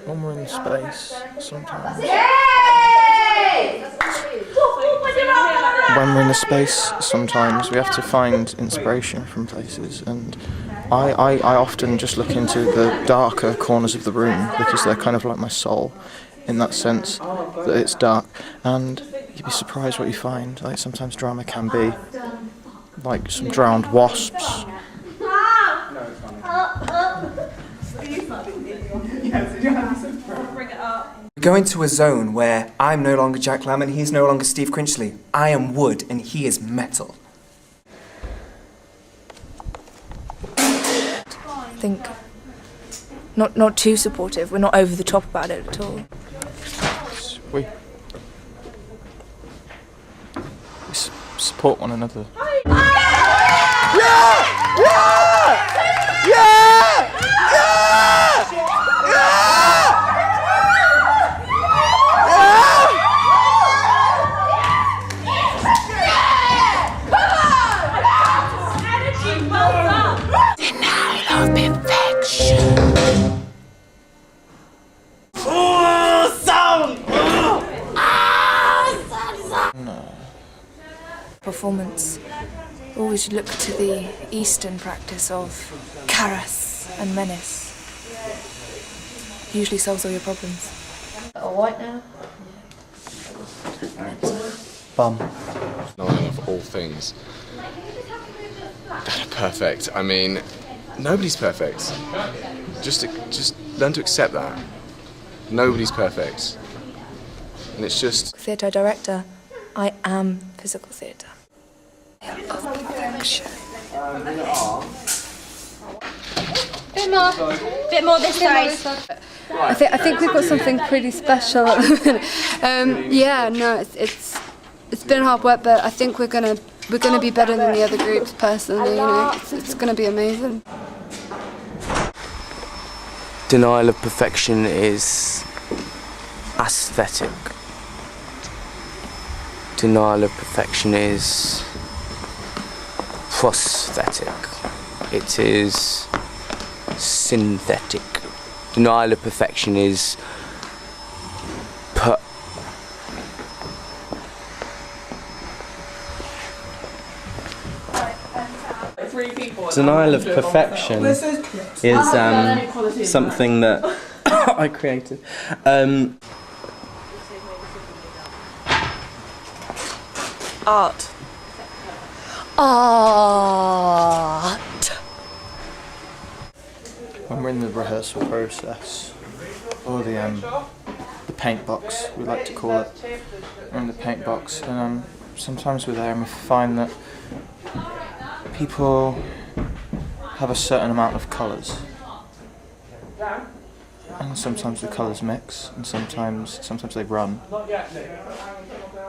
When we're in space, sometimes. When we're in the space, sometimes we have to find inspiration from places, and I often just look into the darker corners of the room because they're kind of like my soul, in that sense that it's dark, and you'd be surprised what you find. Like sometimes drama can be like some drowned wasps. We're going to a zone where I'm no longer Jack Lamb and he's no longer Steve Crinkley. I am wood and he is metal. I think not too supportive. We're not over the top about it at all. We support one another. Performance always look to the Eastern practice of charas and menace. Usually solves all your problems. All white now. Bum. Of all things. Perfect. I mean, nobody's perfect. Just learn to accept that. Nobody's perfect. And it's just... Theatre director, I am physical theatre. Of perfection. Bit more this side. I think we've got something pretty special at the minute. Yeah, no, it's been hard work, but I think we're gonna be better than the other groups. Personally, you know, it's gonna be amazing. Denial of perfection is aesthetic. Denial of perfection is prosthetic. It is synthetic. Denial of perfection is Denial of perfection is something that I created. Art. When we're in the rehearsal process, or the paint box, we like to call it, we're in the paint box, and sometimes we're there and we find that people have a certain amount of colours, and sometimes the colours mix, and sometimes they run,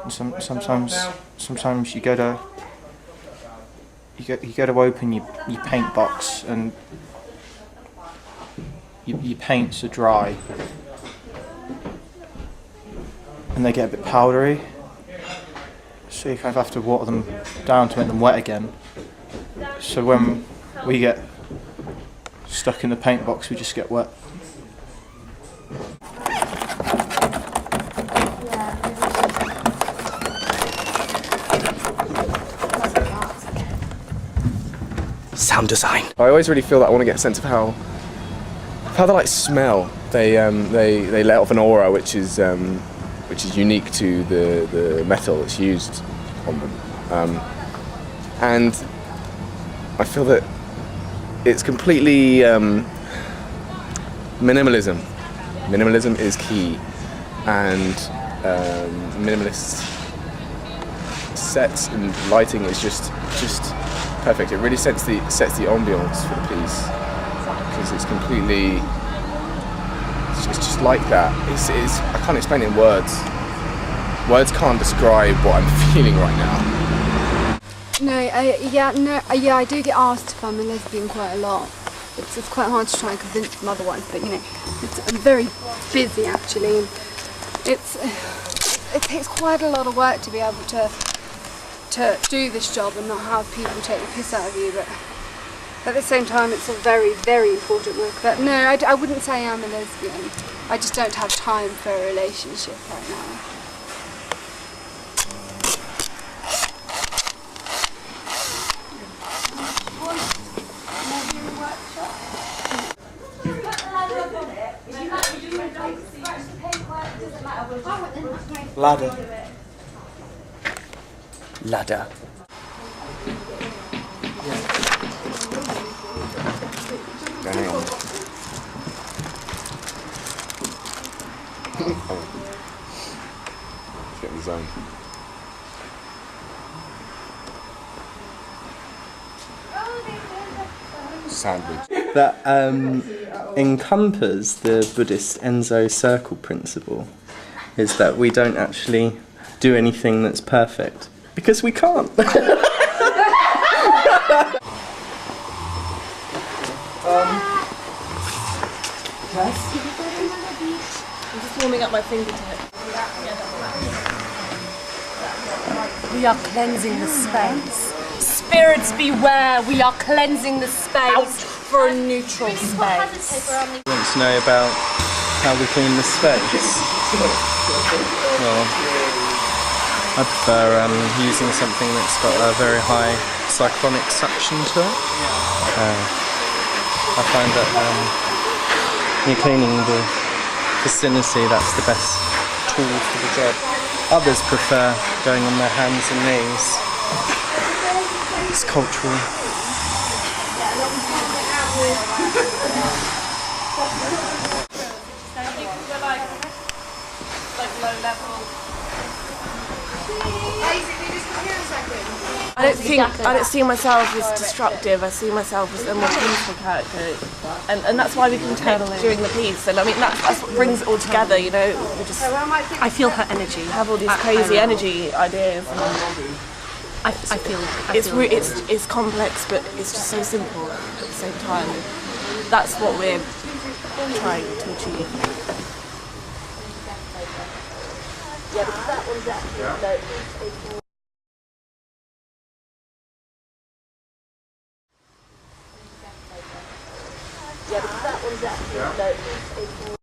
and sometimes you go to open your paint box and your paints are dry and they get a bit powdery, so you kind of have to water them down to make them wet again. So when we get stuck in the paint box, we just get wet. sound design. I always really feel that I want to get a sense of how they like smell. They let off an aura which is unique to the metal that's used on them, and I feel that it's completely minimalism. Minimalism is key, and minimalist sets and lighting is just perfect. It really sets the ambiance for the piece, because it's completely, it's just like that. It's I can't explain it in words. Words can't describe what I'm feeling right now. I do get asked if I'm a lesbian quite a lot. It's quite hard to try and convince them otherwise, but you know, I'm very busy actually, and it takes quite a lot of work to be able to do this job and not have people take the piss out of you. But at the same time, it's a very, very important work. But no, I wouldn't say I'm a lesbian. I just don't have time for a relationship right now. Ladder. Ladder. Hang on. Let's get in the zone. Sandwich. That encompasses the Buddhist Enso circle principle is that we don't actually do anything that's perfect because we can't. I'm just warming up my fingertips. We are cleansing the space. Spirits beware, we are cleansing the space for a neutral space. Want to know about how we clean the space? Well, I prefer using something that's got a very high cyclonic suction to it. I find that when you're cleaning the vicinity, that's the best tool for the job. Others prefer going on their hands and knees. It's cultural. I don't see myself as destructive. I see myself as a more peaceful character, and that's why we can take during the piece. And I mean that's what brings it all together. You know, we just I feel her energy. have all these crazy energy ideas. I feel It's complex, but it's just so simple at the same time. That's what we're trying to achieve. Yeah, because that one's actually Yeah, because that one's actually